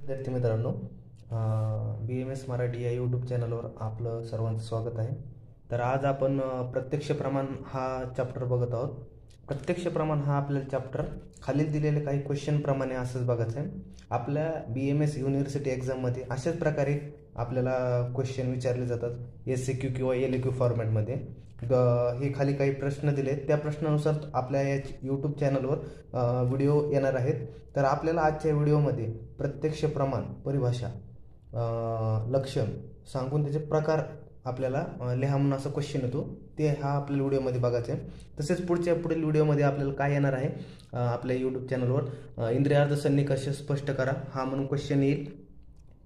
विद्यार्थी मित्रांनो, BMS मराठी या यूट्यूब चॅनलवर आपलं सर्वांचं स्वागत आहे. तर आज आपण प्रत्यक्ष प्रमाण हा चॅप्टर बघत आहोत. प्रत्यक्ष प्रमाण हा आपल्याला चॅप्टर खालील दिलेले काही क्वेश्चन प्रमाणे असंच बघायचं आहे. आपल्या BMS युनिव्हर्सिटी एक्झाममध्ये अशाच प्रकारे आपल्याला क्वेश्चन विचारले जातात, SAQ किंवा LAQ फॉर्मॅटमध्ये. हे खाली काही प्रश्न दिले, त्या प्रश्नानुसार आपल्या या यूट्यूब चॅनलवर व्हिडिओ येणार आहेत. तर आपल्याला आजच्या व्हिडिओमध्ये प्रत्यक्ष प्रमाण, परिभाषा, लक्षण सांगून त्याचे प्रकार आपल्याला लिहा म्हणून असा क्वेश्चन येतो, ते हा आपल्याला व्हिडिओमध्ये बघायचा आहे. तसेच पुढील व्हिडिओमध्ये आपल्याला काय येणार आहे, आपल्या यूट्यूब चॅनलवर इंद्रियार्थ सन्निकर्ष स्पष्ट करा हा म्हणून क्वेश्चन येईल.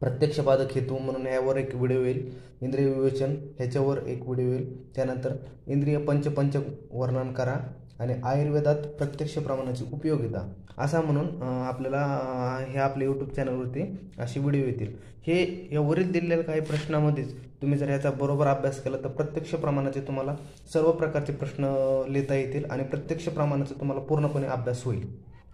प्रत्यक्षपादक हेतू म्हणून यावर एक व्हिडिओ येईल. इंद्रिय विवेचन ह्याच्यावर एक व्हिडिओ येईल. त्यानंतर इंद्रिय पंच वर्णन करा आणि आयुर्वेदात प्रत्यक्ष प्रमाणाची उपयोगिता असा म्हणून आपल्याला हे आपल्या यूट्यूब चॅनलवरती असे व्हिडिओ येतील. हे यावरील दिलेल्या काही प्रश्नामध्येच तुम्ही जर याचा बरोबर अभ्यास केला तर प्रत्यक्ष प्रमाणाचे तुम्हाला सर्व प्रकारचे प्रश्न लिहिता येतील आणि प्रत्यक्ष प्रमाणाचा तुम्हाला पूर्णपणे अभ्यास होईल.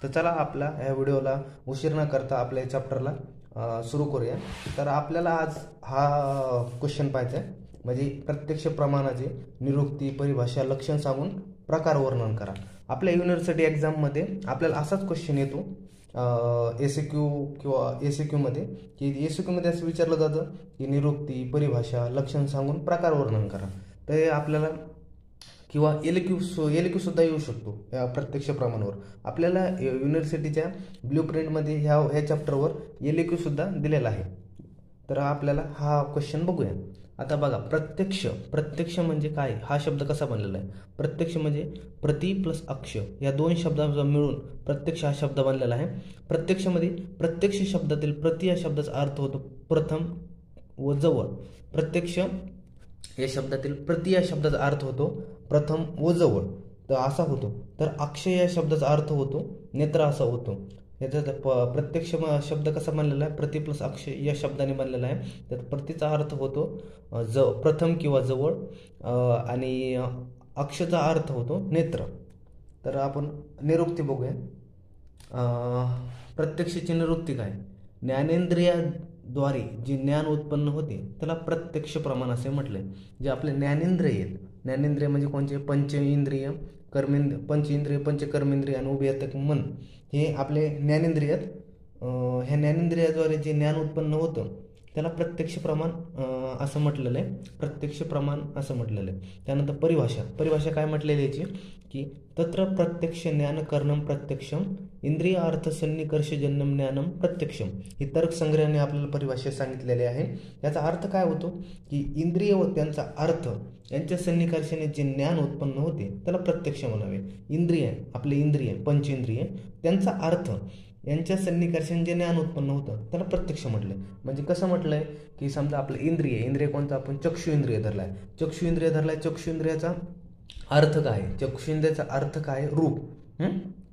तर चला आपला या व्हिडिओला उशीर न करता आपल्या या चॅप्टरला सुरू करूया. तर आपल्याला आज हा क्वेश्चन पाहायचा आहे, म्हणजे प्रत्यक्ष प्रमाणाचे निरुक्ती, परिभाषा, लक्षण सांगून प्रकार वर्णन करा. आपल्या युनिव्हर्सिटी एक्झाममध्ये आपल्याला असाच क्वेश्चन येतो SAQ किंवा ACQ मध्ये, की ACQ मध्ये असं विचारलं जातं की निरुक्ती, परिभाषा, लक्षण सांगून प्रकार वर्णन करा. तर हे आपल्याला किंवा LAQ सुद्धा येऊ शकतो या प्रत्यक्ष प्रमाणावर. आपल्याला युनिव्हर्सिटीच्या ब्ल्यूप्रिंटमध्ये ह्या चॅप्टरवर LAQ सुद्धा दिलेला आहे. तर आपल्याला हा क्वेश्चन बघूया. आता बघा, प्रत्यक्ष म्हणजे काय, हा शब्द कसा बनलेला आहे. प्रत्यक्ष म्हणजे प्रति प्लस अक्ष या दोन शब्दांचा मिळून प्रत्यक्ष हा शब्द बनलेला आहे. प्रत्यक्षमध्ये प्रत्यक्ष शब्दातील प्रति या शब्दाचा अर्थ होतो प्रथम व जवळ. प्रत्यक्ष या शब्दातील प्रति या शब्दाचा अर्थ होतो प्रथम व जवळ, तर असा होतो. तर अक्षय या शब्दाचा अर्थ होतो नेत्र, असा होतो. याचा प्रत्यक्ष शब्द कसा बनलेला आहे, प्रति प्लस अक्षय या शब्दाने बनलेला आहे. तर प्रतिचा अर्थ होतो प्रथम किंवा जवळ आणि अक्षचा अर्थ होतो नेत्र. तर आपण निरुक्ती बघूया. प्रत्यक्षाची निरुक्ती काय, ज्ञानेंद्रियाद्वारे जे ज्ञान उत्पन्न होते त्याला प्रत्यक्ष प्रमाण असे म्हटले. जे आपले ज्ञानेंद्रिय आहेत, ज्ञानेंद्रिय म्हणजे कोणते, पंचेंद्रिय, पंचेंद्रिय, पंचकर्मेंद्रिय आणि उभयतक मन, हे आपले ज्ञानेंद्रिय आहेत. ह्या ज्ञानेंद्रियाद्वारे जे ज्ञान उत्पन्न होतं त्याला प्रत्यक्ष प्रमाण असं म्हटलेलं आहे, प्रत्यक्ष प्रमाण असं म्हटलेलं आहे. त्यानंतर परिभाषा काय म्हटलेली याची, की तत्र प्रत्यक्ष ज्ञान करणं प्रत्यक्षम, इंद्रिय अर्थ सन्निकर्षजन्यम ज्ञानम प्रत्यक्षम. ही तर्कसंग्रहाने आपल्याला परिभाषा सांगितलेली आहे. याचा अर्थ काय होतो, की इंद्रिय व त्यांचा अर्थ यांच्या सन्निकर्षाने जे ज्ञान उत्पन्न होते त्याला प्रत्यक्ष म्हणावे. आपले इंद्रिय, पंचेंद्रिय, त्यांचा अर्थ यांच्या सन्निकर्षाने जे ज्ञान उत्पन्न होतं त्याला प्रत्यक्ष म्हटलंय. म्हणजे कसं म्हटलंय, की समजा आपलं इंद्रिय कोणतं, आपण चक्षु इंद्रिय धरलाय. चक्षु इंद्रियाचा अर्थ काय, चक्षु इंद्रियाचा अर्थ काय, रूप.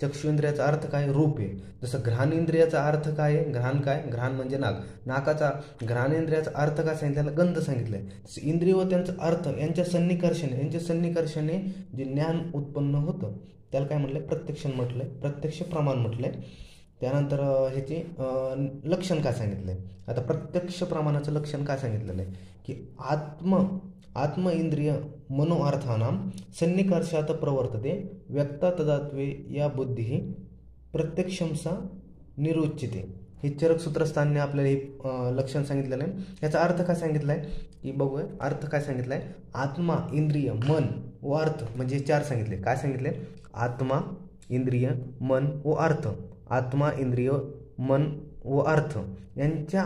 चक्षु इंद्रियाचा अर्थ काय, रूप आहे. जसं घ्राण इंद्रियाचा अर्थ काय, घ्राण म्हणजे नाकाचा घ्राणेंद्रियाचा अर्थ काय सांगितलेला, गंध सांगितलाय. इंद्रिय व त्यांचा अर्थ यांच्या सन्निकर्षाने जे ज्ञान उत्पन्न होतं त्याला काय म्हटलंय, प्रत्यक्ष प्रमाण म्हटलंय. त्यानंतर ह्याचे लक्षण काय सांगितलंय. आता प्रत्यक्ष प्रमाणाचं लक्षण काय सांगितलेलं आहे, की आत्म इंद्रिय मनोअर्थानाम सन्निकर्षात प्रवर्तते व्यक्ता तदात्वे या बुद्धी प्रत्यक्षमसा निरुच्यते. हे चरक सूत्रस्थानने आपल्याला हे लक्षण सांगितलेलं आहे. याचा अर्थ काय सांगितलाय, की बघूया. अर्थ काय सांगितलाय, आत्मा, इंद्रिय, मन व अर्थ, म्हणजे चार सांगितले. काय सांगितले, आत्मा, इंद्रिय, मन व अर्थ. आत्मा, इंद्रिय, मन व अर्थ यांच्या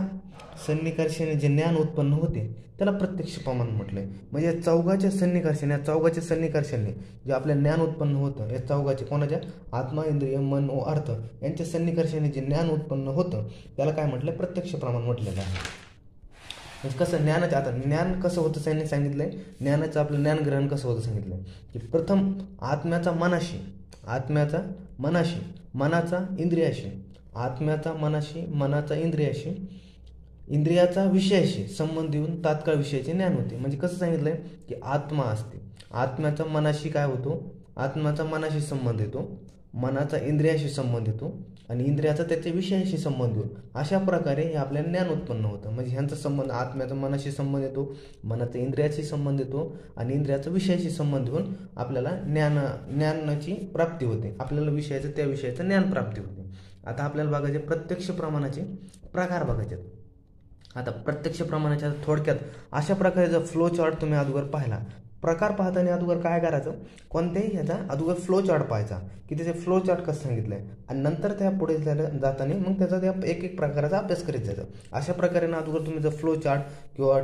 सन्निकर्षाने जे ज्ञान उत्पन्न होते त्याला प्रत्यक्ष प्रमाण म्हटलंय. म्हणजे चौघाच्या सन्निकर्षाने जे आपल्या ज्ञान उत्पन्न होतं, या चौघाचे, कोणाच्या, आत्मा, इंद्रिय, मन व अर्थ यांच्या सन्निकर्षाने जे ज्ञान उत्पन्न होतं त्याला काय म्हटलंय, प्रत्यक्ष प्रमाण म्हटलेलं आहे. म्हणजे कसं ज्ञानाचं, आता ज्ञान कसं होतं त्यांनी सांगितलंय, ज्ञानाचं आपलं ज्ञानग्रहण कसं होतं सांगितलंय, की प्रथम आत्म्याचा मनाशी, मनाचा इंद्रियाशी, आत्म्याचा मनाचा इंद्रियाशी, इंद्रियाचा विषयाशी संबंध देऊन तात्काळ विषयाचे ज्ञान होते. म्हणजे कसं सांगितलंय, की आत्मा असते, आत्म्याचा मनाशी काय होतो, आत्म्याचा मनाशी संबंध येतो, मनाचा इंद्रियाशी संबंध येतो आणि इंद्रियाचा त्याच्या विषयाशी संबंध येतो. अशा प्रकारे हे आपल्याला ज्ञान उत्पन्न होतं. म्हणजे ह्यांचा संबंध आत्म्याचा मनाशी संबंध येतो, मनाचा इंद्रियाशी संबंध येतो आणि इंद्रियाचा विषयाशी संबंध होऊन आपल्याला ज्ञानाची प्राप्ती होते. आपल्याला विषयाचं त्या विषयाचं ज्ञान प्राप्ती होते. आता आपल्याला बघायचे प्रत्यक्ष प्रमाणाचे प्रकार बघायचे. आता प्रत्यक्ष प्रमाणाच्या थोडक्यात अशा प्रकारे जर फ्लो चार्ट तुम्ही अगोदर पाहिला, प्रकार पाहताना अगोदर काय करायचं, कोणत्याही ह्याचा अगोदर फ्लो चार्ट पाहायचा की त्याचे फ्लो चार्ट कसं सांगितलं आहे आणि नंतर त्या पुढे जाताना मग त्याचा त्या एक एक प्रकाराचा अभ्यास करीत जायचा. अशा प्रकारे अगोदर तुम्ही जर फ्लो चार्ट किंवा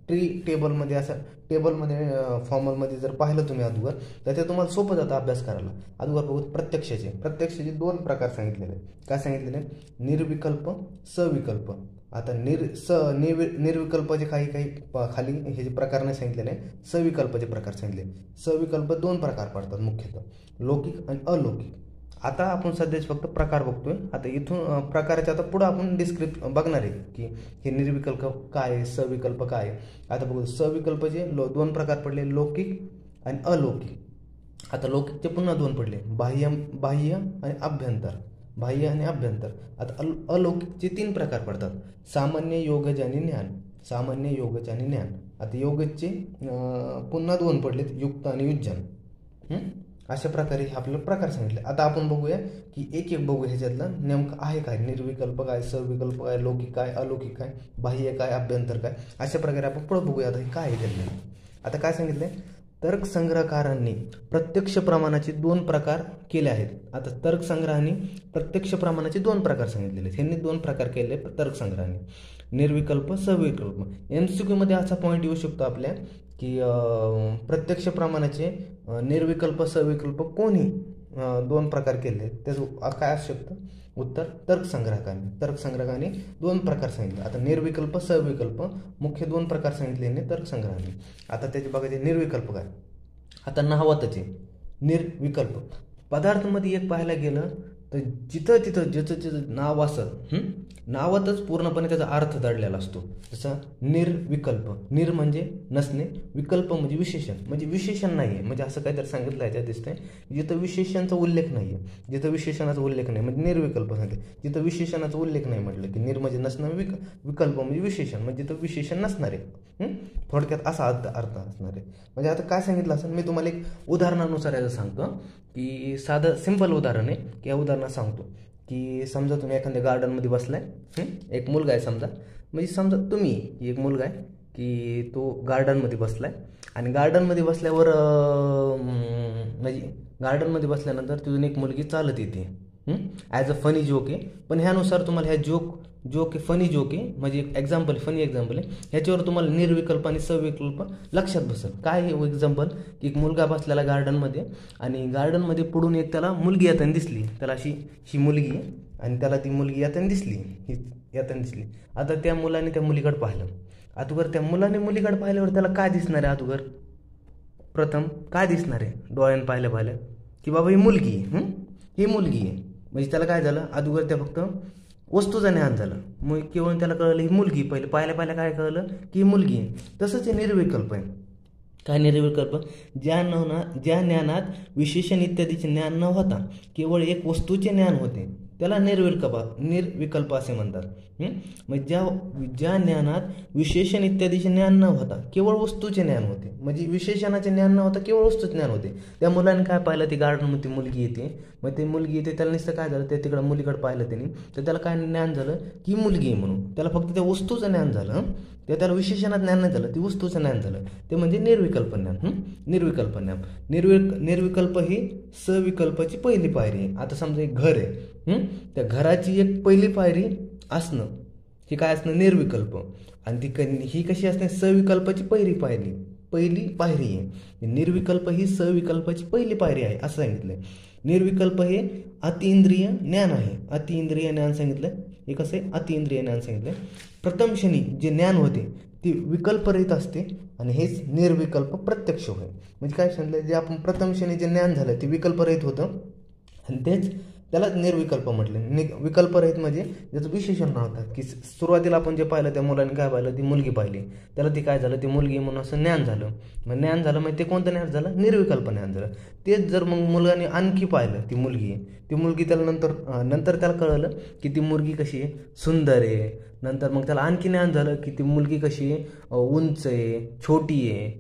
ट्री टेबलमध्ये असं टेबलमध्ये फॉर्मलमध्ये जर पाहिलं तुम्ही अगोदर तर ते तुम्हाला सोपं जातं अभ्यास करायला. अगोदर बघू प्रत्यक्षाचे 2 प्रकार सांगितलेले. काय सांगितलेले? निर्विकल्प, सविकल्प. आता निर्विकल्पाचे काही खाली हे जे प्रकार नाही सांगितलेले आहे, सविकल्पाचे प्रकार सांगितले. सविकल्प 2 प्रकार पडतात मुख्यतः, लौकिक आणि अलौकिक. आता आपण सध्याच फक्त प्रकार बघतोय. आता इथून प्रकाराच्या आता पुढे आपण बघणार आहे की हे निर्विकल्प काय आहे, सविकल्प काय आहे. आता बघू सविकल्पचे 2 प्रकार पडले, लौकिक आणि अलौकिक. आता लौकिकचे पुन्हा 2 पडले, बाह्य आणि अभ्यंतर. बाह्य आणि अभ्यंतर. आता अलौकिकचे 3 प्रकार पडतात, सामान्य, योगज आणि ज्ञान. सामान्य, योगज आणि ज्ञान. आता योगजचे पुन्हा 2 पडलेत, युक्त आणि युज्जन. अशा प्रकारे आपल्याला प्रकार सांगितले. आता आपण बघूया की एक एक बघू ह्याच्यातलं नेमकं आहे काय, निर्विकल्प काय, सविकल्प काय, लौकिक काय, अलौकिक काय, बाह्य काय, अभ्यंतर काय. अशा प्रकारे आपण पुढे बघूया आता हे काय आहे त्यातलं. आता काय सांगितलंय, तर्कसंग्रहकारांनी प्रत्यक्ष प्रमाणाचे 2 प्रकार केले आहेत. आता तर्कसंग्रहाने प्रत्यक्ष प्रमाणाचे 2 प्रकार सांगितलेले आहेत. ह्यांनी 2 प्रकार केले तर्कसंग्रहाने, निर्विकल्प, सविकल्प. MCQ मध्ये असा पॉईंट येऊ शकतो आपल्या की प्रत्यक्ष प्रमाणाचे निर्विकल्प, सविकल्प कोणी 2 प्रकार केले, त्याचं काय असू शकतं उत्तर, तर्कसंग्रहकाने 2 प्रकार सांगितले. आता निर्विकल्प, सविकल्प मुख्य 2 प्रकार सांगितले तर्कसंग्रहाने. आता त्याचे बघायचे निर्विकल्प काय. आता नावातचे निर्विकल्प पदार्थामध्ये एक पाहायला गेलं तर जिथं ज्याचं नाव असत नावातच पूर्णपणे त्याचा अर्थ दडलेला असतो. जसं निर्विकल्प, निर म्हणजे नसणे, विकल्प म्हणजे विशेषण, म्हणजे विशेषण नाही आहे. म्हणजे असं काहीतरी सांगितलं याच्यात दिसतंय, जिथं विशेषणाचा उल्लेख नाही आहे, जिथं विशेषणाचा उल्लेख नाही म्हणजे निर्विकल्प सांगितलं. जिथं विशेषणाचा उल्लेख नाही म्हटलं की निर म्हणजे नसणं, विकल्प म्हणजे विशेषण, म्हणजे जिथं विशेषण नसणार आहे. थोडक्यात असा अर्थ असणार आहे. म्हणजे आता काय सांगितलं असं मी तुम्हाला एक उदाहरणानुसार याचं सांगतो की साधं सिंपल उदाहरण आहे की या उदाहरणात सांगतो की समजा तुम्ही एखाद्या गार्डनमध्ये बसलाय, एक मुलगा आहे समजा, म्हणजे समजा तुम्ही एक मुलगा आहे की तो गार्डनमध्ये बसलाय आणि गार्डनमध्ये बसल्यावर म्हणजे गार्डनमध्ये बसल्यानंतर तिथून एक मुलगी चालत येते. ॲज अ फनी जोक आहे, पण ह्यानुसार तुम्हाला ह्या जोक आहे, फनी जोक आहे, म्हणजे एक एक्झाम्पल, फनी एक्झाम्पल आहे. ह्याच्यावर तुम्हाला निर्विकल्प आणि सविकल्प लक्षात बसेल. काय हे एक्झाम्पल की एक मुलगा बसलेला गार्डनमध्ये आणि गार्डनमध्ये पुढून एक त्याला मुलगी येताना दिसली. त्याला ही मुलगी आहे आणि त्याला ती मुलगी येताना दिसली. आता त्या मुलाने त्या मुलीकडे पाहिलं. अगोदर त्या मुलाने मुलीकडे पाहिल्यावर त्याला काय दिसणार आहे, अगोदर प्रथम काय दिसणार आहे डोळ्याने पाहिलं की बाबा ही मुलगी आहे, ही मुलगी आहे. म्हणजे त्याला काय झालं, अगोदर त्या फक्त वस्तूचं ज्ञान झालं, मग केवळ त्याला कळलं ही मुलगी. पाहिल्या काय कळलं की ही मुलगी आहे. तसंच हे निर्विकल्प आहे. काय निर्विकल्प, ज्या ज्ञानात विशेषण इत्यादीचे ज्ञान न होता केवळ एक वस्तूचे ज्ञान होते त्याला निर्विकल्प असे म्हणतात. म्हणजे ज्या ज्ञानात विशेषण इत्यादीचे ज्ञान न होता केवळ वस्तूचे ज्ञान होते, म्हणजे विशेषणाचे ज्ञान न होता केवळ वस्तूचे ज्ञान होते. त्या मुलाने काय पाहिलं, ती गार्डनमध्ये मुलगी येते, मग ती मुलगी येते, त्याला नुसतं काय झालं, ते तिकडं मुलीकडे पाहिलं त्यांनी, तर त्याला काय ज्ञान झालं की मुलगी आहे म्हणून. त्याला फक्त त्या वस्तूचं ज्ञान झालं, त्याला विशेषणात ज्ञान नाही झालं, ती वस्तूचं ज्ञान झालं. ते म्हणजे निर्विकल्प ज्ञान. निर्विकल्प ही सविकल्पाची पहिली पायरी आहे. आता समजा एक घर आहे, त्या घराची एक पहिली पायरी असणं, ही काय असणं, निर्विकल्प. आणि ही कशी असते, सविकल्पाची पहिली पायरी आहे. निर्विकल्प ही सविकल्पाची पहिली पायरी आहे असं सांगितलंय. निर्विकल्प हे अतिइंद्रिय ज्ञान आहे. अतिइंद्रिय ज्ञान सांगितलंय. हे कसं आहे, अतिइंद्रिय ज्ञान सांगितलंय. प्रथम क्षणी जे ज्ञान होते ते विकल्परहित असते आणि हेच निर्विकल्प प्रत्यक्ष होय. म्हणजे काय सांगितलं, जे आपण प्रथम क्षणी जे ज्ञान झालं ते विकल्परहित होतं आणि तेच त्याला निर्विकल्प म्हटले. विकल्प रहित म्हणजे त्याचं विशेषण नव्हतं, की सुरुवातीला आपण जे पाहिलं त्या मुलाने काय पाहिलं, ती मुलगी पाहिली, त्याला ती काय झालं, ती मुलगी म्हणून असं ज्ञान झालं. मग ज्ञान झालं म्हणजे ते कोणतं ज्ञान झालं, निर्विकल्प ज्ञान झालं. तेच जर मग मुलाने आणखी पाहिलं, ती मुलगी त्याला नंतर त्याला कळलं की ती मुलगी कशी आहे, सुंदर आहे. नंतर मग त्याला आणखी ज्ञान झालं की ती मुलगी कशी आहे, उंच आहे, छोटी आहे,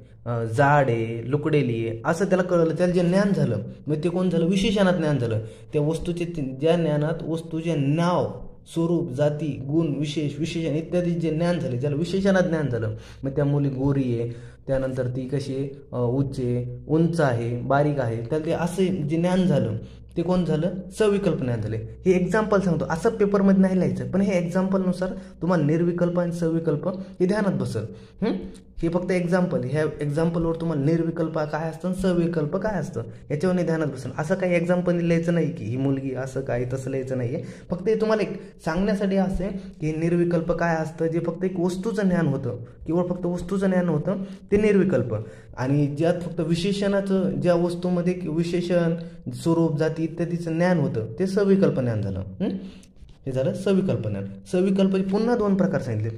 जाड आहे, लुकडेली आहे, असं त्याला कळलं. त्याला जे ज्ञान झालं मग ते कोण झालं, विशेषणात ज्ञान झालं. त्या वस्तूचे ज्या ज्ञानात वस्तूचे नाव, स्वरूप, जाती, गुण, विशेषण इत्यादी जे ज्ञान झाले त्याला विशेषणात ज्ञान झालं. मग त्या मुली गोरी आहे, त्यानंतर ती कशी आहे, उंच आहे, बारीक आहे, त्याला ते असं जे ज्ञान झालं ते कोण झालं, सविकल्प ज्ञान झाले. हे एक्झाम्पल सांगतो, असं पेपरमध्ये नाही लिहायचं, पण हे एक्झाम्पलनुसार तुम्हाला निर्विकल्प आणि सविकल्प हे ध्यानात बसल. हे फक्त एक्झाम्पल, ह्या एक्झाम्पलवर तुम्हाला निर्विकल्प काय असतं, सविकल्प काय असतं याच्यावर ध्यानात बसेल. असं काही एक्झाम्पल लिहायचं नाही की ही मुलगी असं काय तसं लिहायचं नाही आहे. फक्त हे तुम्हाला एक सांगण्यासाठी असं आहे की निर्विकल्प काय असतं, जे फक्त एक वस्तूचं ज्ञान होतं, केवळ फक्त वस्तूचं ज्ञान होतं ते निर्विकल्प. आणि ज्यात फक्त विशेषणाचं, ज्या वस्तूमध्ये विशेषण, स्वरूप, जाती इत्यादीचं ज्ञान होतं ते सविकल्प ज्ञान झालं. हे झालं सविकल्प ज्ञान. सविकल्प पुन्हा दोन प्रकार सांगितले,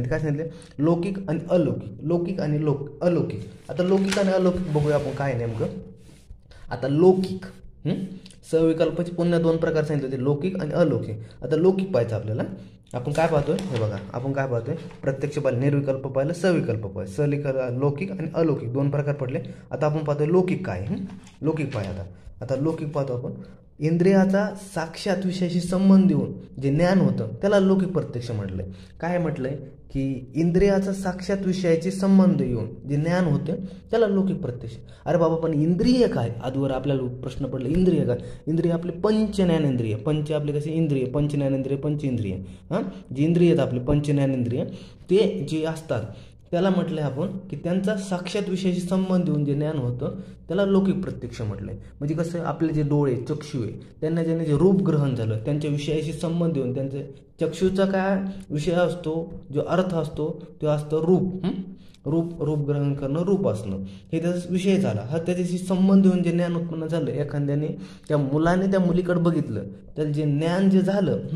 काय सांगितले, लौकिक आणि अलौकिक. अलौकिक. आता लौकिक आणि अलौकिक बघूया आपण काय नेमकं. आता लौकिक, सविकल्पाचे पुन्हा दोन प्रकार सांगितले होते, लौकिक आणि अलौकिक. आता लौकिक पाहायचं आपल्याला. आपण काय पाहतोय, हे बघा, आपण काय पाहतोय, प्रत्यक्ष पाहिलं, निर्विकल्प पाहिलं, सविकल्प पाहिलं, लौकिक आणि अलौकिक दोन प्रकार पडले. आता आपण पाहतोय लौकिक काय. लौकिक पाहिजे. आता लौकिक पाहतो आपण, इंद्रियाचा साक्षात विषयाशी संबंध देऊन जे ज्ञान होतं त्याला लौकिक प्रत्यक्ष म्हटलंय. काय म्हटलंय की इंद्रियाचा साक्षात विषयाची संबंध येऊन जे ज्ञान होते त्याला लौकिक प्रत्यक्ष. अरे बाबा, पण इंद्रिय काय, आजवर आपल्याला प्रश्न पडला, इंद्रिय काय. इंद्रिय आपले पंचज्ञानेंद्रिय, पंच आपले कसे इंद्रिय, पंचज्ञानेंद्रिय, पंचेंद्रिय. जी इंद्रिय आहेत आपले पंचज्ञानेंद्रिय, ते जे असतात त्याला म्हटलंय आपण की त्यांचा साक्षात विषयाशी संबंध देऊन जे ज्ञान होतं त्याला लौकिक प्रत्यक्ष म्हटलंय. म्हणजे कसं, आपले जे डोळे, चक्षु आहे, त्यांना ज्यांनी जे रूप ग्रहण झालं त्यांच्या विषयाशी संबंध देऊन, त्यांचे चक्षुचा काय विषय असतो, जो अर्थ असतो तो असतो रूप. रूप ग्रहण करणं, रूप असणं, हे त्याचा विषय झाला. हा त्याच्याशी संबंध देऊन जे ज्ञान उत्पन्न झालं, एखाद्याने त्या मुलाने त्या मुलीकडे बघितलं, त्याला जे ज्ञान जे झालं,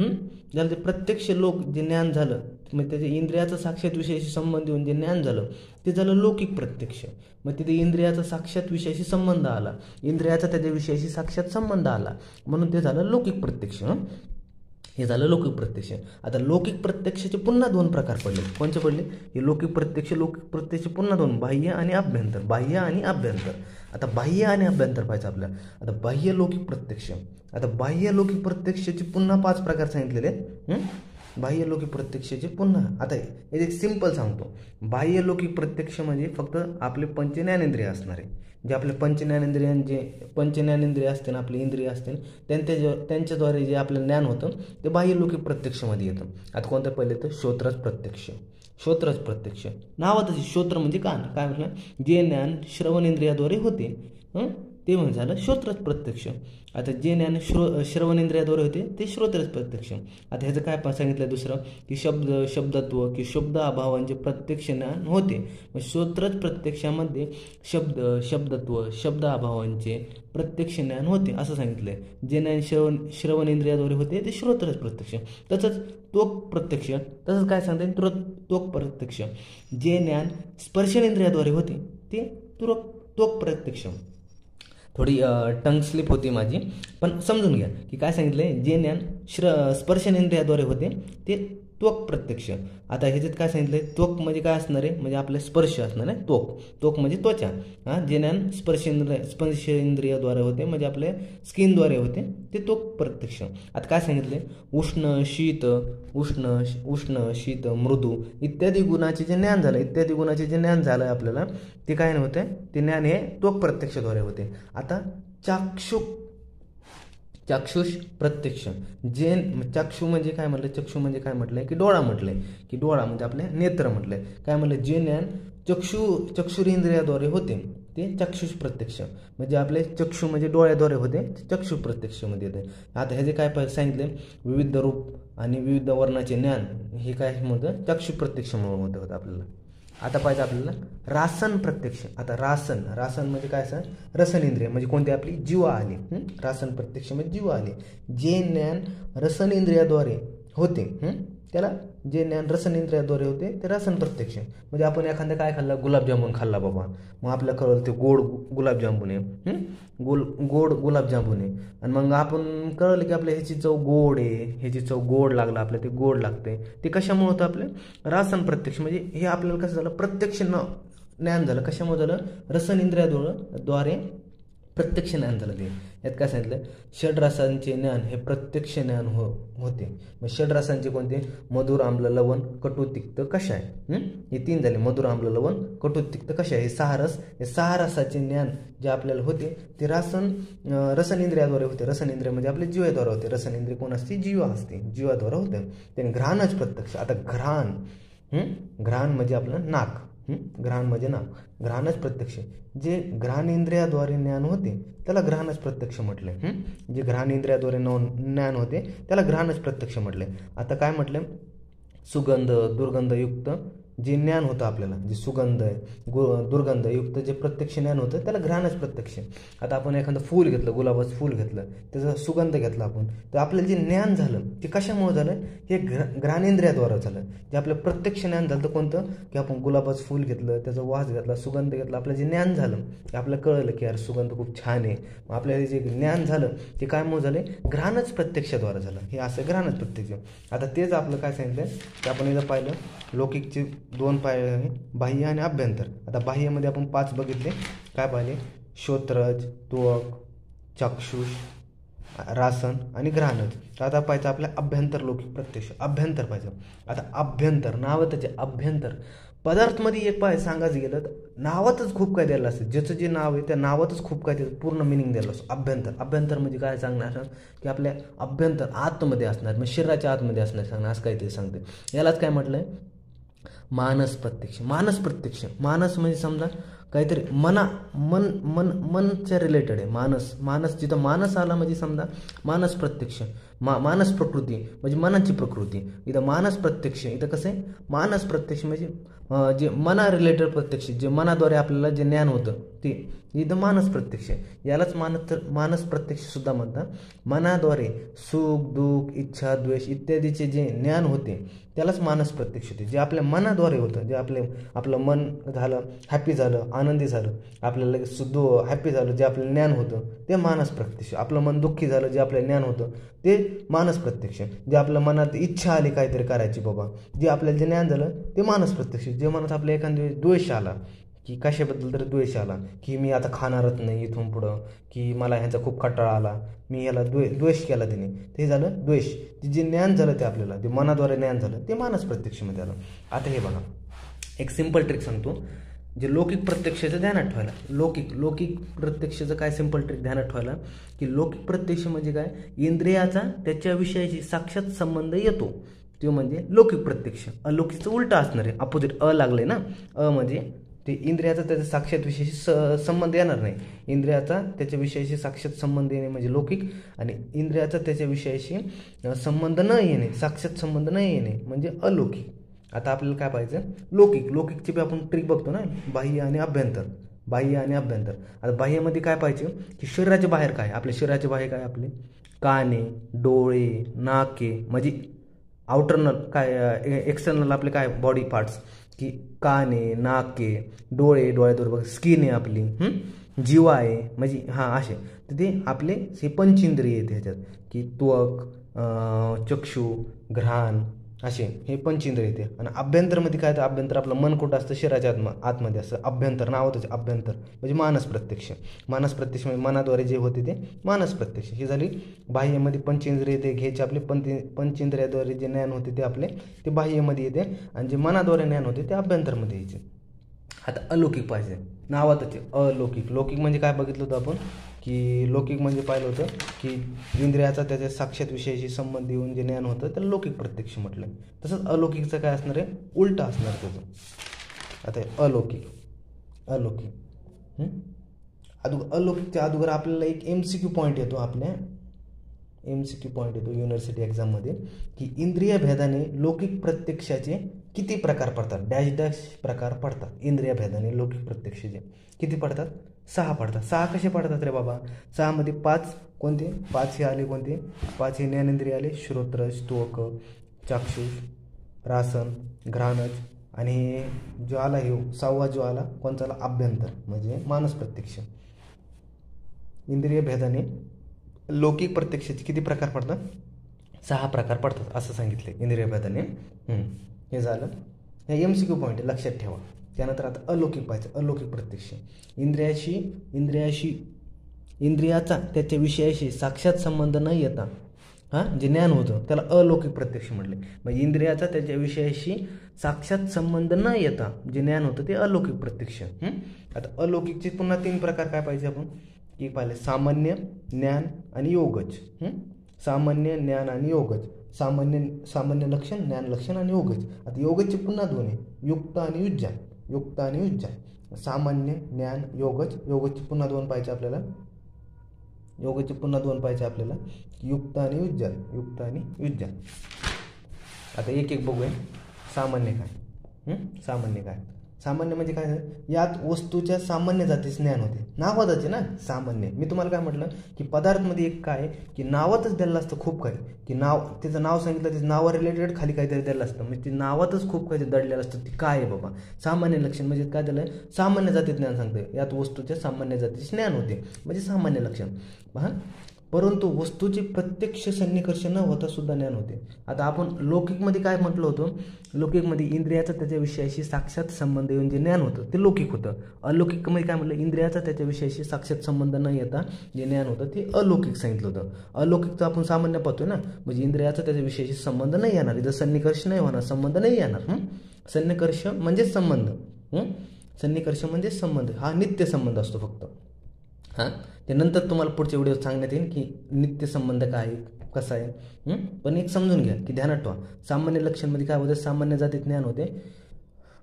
ज्याला ते प्रत्यक्ष जे ज्ञान झालं, मग त्याच्या इंद्रियाचा साक्षात विषयाशी संबंध देऊन जे ज्ञान झालं ते झालं लौकिक प्रत्यक्ष. मग तिथे इंद्रियाचा साक्षात विषयाशी संबंध आला, इंद्रियाचा त्याच्या विषयाशी साक्षात संबंध आला, म्हणून ते झालं लौकिक प्रत्यक्ष. हे झालं लौकिक प्रत्यक्ष. आता लौकिक प्रत्यक्षाचे पुन्हा दोन प्रकार पडले. कोणते पडले, हे लौकिक प्रत्यक्ष पुन्हा दोन, बाह्य आणि आभ्यंतर. आता बाह्य आणि आभ्यंतर पाहिजे आपल्याला. आता बाह्य लौकिक प्रत्यक्ष. आता बाह्य लौकिक प्रत्यक्षाचे पुन्हा 5 प्रकार सांगितलेले आहेत. बाह्य लौकिक प्रत्यक्षाचे पुन्हा, आता हे एक सिंपल सांगतो. बाह्य लौकिक प्रत्यक्ष म्हणजे फक्त आपले पंचज्ञानेंद्रिय असणार आहे. जे आपले पंचज्ञानेंद्रिय असते ना, आपले इंद्रिय असते, त्यांच्याद्वारे जे आपलं ज्ञान होतं ते बाह्य लौकिक प्रत्यक्षमध्ये येतं. आता कोणतं पहिले तर श्रोत्रज प्रत्यक्ष. नावातच श्रोत्र म्हणजे काय म्हटलं, जे ज्ञान श्रवणेंद्रियाद्वारे होते ते म्हणजे झालं श्रोत्रज प्रत्यक्ष. आता जे ज्ञान श्रवणेंद्रियाद्वारे होते ते श्रोत्रज प्रत्यक्ष. आता ह्याचं काय सांगितलं दुसरं, की शब्दत्व की शब्द अभावांचे प्रत्यक्ष ज्ञान होते. मग श्रोत्रज प्रत्यक्षामध्ये शब्दत्व, शब्द अभावांचे प्रत्यक्ष ज्ञान होते असं सांगितलंय. जे ज्ञान श्रवणेंद्रियाद्वारे होते ते श्रोत्रज प्रत्यक्ष. तसंच त्वक प्रत्यक्ष, तसंच काय सांगते, त्वक प्रत्यक्ष. जे ज्ञान स्पर्शनेंद्रियाद्वारे होते ते त्वक प्रत्यक्ष. थोडी टंग स्लिप होती माझी, पण समजून घ्या की काय सांगितलंय, जे ज्ञान स्पर्शनेंद्रियाद्वारे होते ते त्वक प्रत्यक्ष. आता ह्याच्यात काय सांगितलंय, त्वक म्हणजे काय असणार आहे, म्हणजे आपले स्पर्श असणार आहे. त्वक म्हणजे त्वचा. जे ज्ञान स्पर्शेंद्रियाद्वारे होते म्हणजे आपल्या स्किनद्वारे होते ते त्वक प्रत्यक्ष. आता काय सांगितले, उष्ण शीत मृदू इत्यादी गुणाचे जे ज्ञान झालं आपल्याला ते काय नव्हते, ते ज्ञान हे त्वक प्रत्यक्षद्वारे होते. आता चाक्षुष प्रत्यक्ष. जे चक्षु म्हणजे काय म्हटलंय, की डोळा म्हटलंय, की डोळा म्हणजे आपले नेत्र म्हटलंय. काय म्हटलं, जे ज्ञान चक्षुरेंद्रियाद्वारे होते ते चक्षुष प्रत्यक्ष. म्हणजे आपले चक्षु म्हणजे डोळ्याद्वारे होते ते चक्षु प्रत्यक्षमध्ये येते. आता ह्याचे काय सांगितले, विविध रूप आणि विविध वर्णाचे ज्ञान हे काय म्हणतं, चक्षु प्रत्यक्ष म्हणून होतं आपल्याला. आता पाहिजे आपल्याला रासन प्रत्यक्ष. आता रासन म्हणजे काय असं, रसन इंद्रिय म्हणजे कोणती आपली जीवा आली. रासन प्रत्यक्ष म्हणजे जीवा आली. जे ज्ञान रसन इंद्रियाद्वारे होते, त्याला जे ज्ञान रसन इंद्रियाद्वारे होते ते रसन प्रत्यक्ष. म्हणजे आपण एखाद्या काय खाल्ला, गुलाबजामुन खाल्ला बाबा, मग आपल्याला कळलं ते गोड गुलाबजामुन आहे, गोड गुलाबजामुन आहे. आणि मग आपण कळलं की आपल्या ह्याची चव गोड आहे, ह्याची चव गोड लागला, आपल्याला ते गोड लागते. ते कशामुळे होतं, आपलं रासन प्रत्यक्ष. म्हणजे हे आपल्याला कसं झालं, प्रत्यक्ष ज्ञान झालं. कशामुळे झालं, रसन इंद्रियाद्वारे प्रत्यक्ष ज्ञान झालं. ते यात काय सांगितलं, षड्रसांचे ज्ञान हे प्रत्यक्ष ज्ञान होते. मग षड्रसांचे कोणते, मधुर आम्ल लवण कटू तिक्त कषाय. हे 3 झाले, मधुर आम्ल लवण कटू तिक्त कषाय. हे 6 रस, हे 6 रसाचे ज्ञान जे आपल्याला होते ते रसन इंद्रियाद्वारे होते. रसन इंद्रिय म्हणजे आपल्या जीवाद्वारे होते. रसन इंद्रिय कोण असते, जीवा असते, जीवाद्वारे होते. त्याने घ्राणच प्रत्यक्ष. आता घ्राण म्हणजे आपलं नाक, घ्राण म्हणजे नाक, घ्राणच प्रत्यक्ष. जे घ्राण इंद्रियाद्वारे ज्ञान होते त्याला घ्राणच प्रत्यक्ष म्हटलंय. जे घ्राण इंद्रियाद्वारे ज्ञान होते त्याला घ्राणच प्रत्यक्ष म्हटलंय. आता काय म्हटलंय, सुगंध दुर्गंधयुक्त जे ज्ञान होतं आपल्याला, जे सुगंध आहे दुर्गंधयुक्त जे प्रत्यक्ष ज्ञान होतं त्याला घ्राणच प्रत्यक्ष. आता आपण एखादं फूल घेतलं, गुलाबाचं फूल घेतलं, त्याचा सुगंध घेतला आपण, तर आपल्याला जे ज्ञान झालं ते कशामुळे झालं, हे घ्राणेंद्रियाद्वारे झालं. जे आपलं प्रत्यक्ष ज्ञान झालं तर कोणतं, की आपण गुलाबाचं फूल घेतलं, त्याचा वास घेतला, सुगंध घेतला, आपलं जे ज्ञान झालं ते आपल्याला कळलं की यार सुगंध खूप छान आहे. मग आपल्याला जे ज्ञान झालं ते काय मुळे झाले, घ्राणच प्रत्यक्षाद्वारे झालं. हे असं घ्राणच प्रत्यक्ष. आता तेच आपलं काय सांगितलं की आपण इथं पाहिलं, लौकिकचे 2 पाय आहे, बाह्य आणि अभ्यंतर. आता बाह्यमध्ये आपण 5 बघितले, काय पाहिले, श्रोत्रज, त्वक, चक्षुष, रासन आणि घ्राणज. तर आता पाहिजे आपल्या अभ्यंतर लौकिक प्रत्यक्ष, अभ्यंतर पाहिजे. आता अभ्यंतर नावातच आहे, अभ्यंतर पदार्थमध्ये एक पाहिजे सांगायचं गेलं तर नावातच खूप काय द्यायला असतं. ज्याचं जे नाव आहे त्या नावातच खूप काय त्याचं पूर्ण मिनिंग द्यायला असतो. अभ्यंतर म्हणजे काय सांगणार की आपल्या अभ्यंतर आतमध्ये असणार, म्हणजे शरीराच्या आतमध्ये असणार सांगणार, असं काहीतरी सांगते. यालाच काय म्हटलंय, मानस प्रत्यक्ष. मानस म्हणजे समजा काहीतरी मनच्या रिलेटेड आहे. मानस जिथं मानस आला म्हणजे समजा मानस प्रत्यक्ष, मानस प्रकृती म्हणजे मनाची प्रकृती. इथं मानस प्रत्यक्ष, इथं कसं आहे, मानस प्रत्यक्ष म्हणजे जे मना रिलेटेड प्रत्यक्ष, जे मनाद्वारे आपल्याला जे ज्ञान होतं ते इथं मानस प्रत्यक्ष. यालाच मानस प्रत्यक्ष सुद्धा म्हणतात. मनाद्वारे सुख दुःख इच्छा द्वेष इत्यादीचे जे ज्ञान होते त्यालाच मानस प्रत्यक्ष होते. जे आपल्या मनाद्वारे होतं, जे आपलं मन झालं, हॅपी झालं, आनंदी झालं, आपल्याला हॅपी झालं, जे आपलं ज्ञान होतं ते मानस प्रत्यक्ष. आपलं मन दुःखी झालं, जे आपलं ज्ञान होतं ते मानस प्रत्यक्ष. जे आपल्या मनात इच्छा आली काहीतरी करायची बाबा, जे आपल्याला जे ज्ञान झालं ते मानस प्रत्यक्ष. जे मनात आपल्या एखाद्या द्वेष आला, की कशाबद्दल तर द्वेष आला, की मी आता खाणारच नाही इथून पुढं, की मला ह्यांचा खूप कंटाळा आला, मी याला द्वेष केला त्याने, ते झालं द्वेष. जे ज्ञान झालं ते आपल्याला, जे मनाद्वारे ज्ञान झालं ते मानस प्रत्यक्षमध्ये आलं. आता हे बघा, एक सिंपल ट्रिक सांगतो, जे लौकिक प्रत्यक्षाचं ध्यानात ठेवायला. लौकिक प्रत्यक्षाचं काय सिंपल ट्रिक ध्यानात ठेवायला, की लौकिक प्रत्यक्ष म्हणजे काय, इंद्रियाचा त्याच्याविषयीची साक्षात संबंध येतो, तो म्हणजे लौकिक प्रत्यक्ष. अलौकिकचं उलटं असणार आहे, अपोजिट लागले ना, म्हणजे ते इंद्रियाचा त्याच्या साक्षात विषयाशी संबंध येणार नाही. इंद्रियाचा त्याच्या विषयाशी साक्षात संबंध येणे म्हणजे लौकिक, आणि इंद्रियाचा त्याच्या विषयाशी संबंध न येणे, साक्षात संबंध न येणे म्हणजे अलौकिक. आता आपल्याला काय पाहिजे, लौकिकची बी आपण ट्रिक बघतो ना, बाह्य आणि अभ्यंतर. आता बाह्यमध्ये काय पाहिजे, की शरीराच्या बाहेर काय, आपल्या शरीराच्या बाहेर काय, आपले काने, डोळे, नाके म्हणजे आउटरनल काय, एक्सटर्नल आपले काय बॉडी पार्ट्स, की काने, नाके, डोळ्याद्वारे बघ, स्किन आहे आपली, जीवा आहे म्हणजे असे. तर ते आपले हे पंचेंद्रिय येते ह्याच्यात, की त्वक, चक्षु, घ्राण, असे हे पंचेंद्रिय येते. आणि अभ्यंतरमध्ये काय, तर अभ्यंतर आपलं मन कुठं असतं, शरीराच्या आतमध्ये असतं. अभ्यंतर नावातच अभ्यंतर म्हणजे मानस प्रत्यक्ष म्हणजे मनाद्वारे जे होते ते मानस प्रत्यक्ष. ही झाली बाह्यमध्ये पंचेंद्रिय ते घ्यायचे, आपले पंचेंद्रियाद्वारे जे ज्ञान होते ते आपले ते बाह्यमध्ये येते, आणि जे मनाद्वारे ज्ञान होते ते अभ्यंतरमध्ये यायचे. आता अलौकिक पाहिजे, नावातच लौकिक म्हणजे काय बघितलं होतं आपण, की लौकिक म्हणजे पाहिलं होतं की इंद्रियाचा त्याच्या साक्षात विषयाशी संबंध येऊन जे ज्ञान होतं त्याला लौकिक प्रत्यक्ष म्हटलं. तसंच अलौकिकचं काय असणार आहे, उलटं असणार त्याचं. आता अलौकिक अलौकिकच्या अगोदर आपल्याला एक MCQ पॉईंट येतो आपल्या, MCQ पॉईंट येतो युनिव्हर्सिटी एक्झाममध्ये, की इंद्रिय भेदाने लौकिक प्रत्यक्षाचे किती प्रकार पडतात, डॅश डॅश प्रकार पडतात. इंद्रिय भेदाने लौकिक प्रत्यक्षाचे किती पडतात, 6 पडतात. 6 कसे पडतात रे बाबा, 6मध्ये 5 कोणते, 5 हे आले कोणते, 5 हे ज्ञानेंद्रिय आले, श्रोत्र, त्वक, चाक्षुष, रासन, घ्राणज, आणि जो आला हे 6वा जो आला कोणचा आला, अभ्यंतर म्हणजे मानस प्रत्यक्ष. इंद्रिय भेदाने लौकिक प्रत्यक्षाचे किती प्रकार पडतात, 6 प्रकार पडतात असं सांगितले इंद्रिय भेदाने. हे झालं, हे MCQ पॉईंट आहे, लक्षात ठेवा. त्यानंतर आता अलौकिक पाहायचं. अलौकिक प्रत्यक्ष इंद्रियाचा त्याच्या विषयाशी साक्षात संबंध न येता जे ज्ञान होतं त्याला अलौकिक प्रत्यक्ष म्हटले. म्हणजे इंद्रियाचा त्याच्या विषयाशी साक्षात संबंध न येता जे ज्ञान होतं ते अलौकिक प्रत्यक्ष. आता अलौकिकचे पुन्हा 3 प्रकार काय पाहिजे आपण, की पाहिले सामान्य, ज्ञान आणि योगज. सामान्य, ज्ञान आणि योगज. सामान्य लक्षण, ज्ञान लक्षण आणि योगज. आता योगजचे पुन्हा 2 आहे, युक्त आणि युज्जान. युक्त आणि युज्जान. सामान्य, ज्ञान, योगज. योगजचे पुन्हा 2 पाहिजे आपल्याला. योगचे पुन्हा 2 पाहिजे आपल्याला, युक्त आणि युज्जान. युक्त आणि युज्जान. आता एक एक बघूया. सामान्य काय, सामान्य काय, सामान्य म्हणजे काय, यात वस्तूच्या सामान्य जातीचे ज्ञान होते. नावातच आहे ना सामान्य. मी तुम्हाला काय म्हटलं की पदार्थमध्ये एक काय की नावातच द्यायला असतं खूप काही, की नाव, त्याचं नाव सांगितलं, त्याचं नावा रिलेटेड खाली काहीतरी द्यायला असतं, म्हणजे ते नावातच खूप काही दडलेलं असतं. ते काय आहे बाबा, सामान्य लक्षण म्हणजे काय झालं, सामान्य जातीचे ज्ञान सांगते. यात वस्तूच्या सामान्य जातीचे ज्ञान होते म्हणजे सामान्य लक्षण. परंतु वस्तूचे प्रत्यक्ष सन्निकर्ष न होता सुद्धा ज्ञान होते. आता आपण लौकिकमध्ये काय म्हटलं होतं, लौकिकमध्ये इंद्रियाचा त्याच्या विषयाशी साक्षात संबंध येऊन जे ज्ञान होतं ते लौकिक होतं. अलौकिकमध्ये काय म्हटलं, इंद्रियाचा त्याच्या विषयाशी साक्षात संबंध न येता जे ज्ञान होतं ते अलौकिक सांगितलं होतं. अलौकिकचं आपण सामान्य पाहतोय ना, म्हणजे इंद्रियाचा त्याच्या विषयाशी संबंध नाही येणार, इथं सन्निकर्ष नाही होणार, संबंध नाही येणार. सन्निकर्ष म्हणजे संबंध, सन्निकर्ष म्हणजे संबंध, हा नित्य संबंध असतो फक्त. त्यानंतर तुम्हाला पुढच्या व्हिडिओ सांगण्यात येईल की नित्य संबंध काय आहे, कसा आहे. पण एक समजून घ्या की ध्यानात ठेवा, सामान्य लक्षणमध्ये काय होतं, सामान्य जातीत ज्ञान होते,